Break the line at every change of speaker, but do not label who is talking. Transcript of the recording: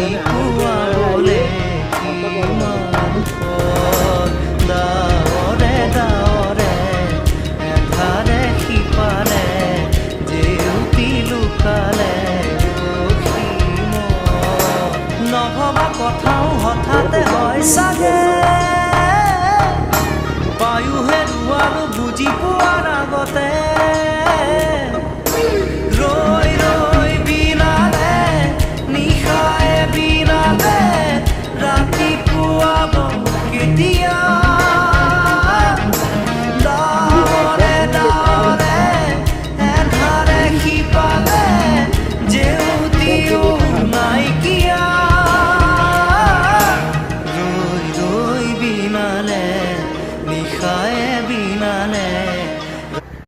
পুৱাবলে কিমান পথ ডাৱৰে ডাৱৰে এধাৰে সিপাৰে জেউতি লুকালে অসীম নভবা কথাও হঠাতে হয় চাগে পায়ো হেৰুৱালো বুজি পোৱাৰ আগতে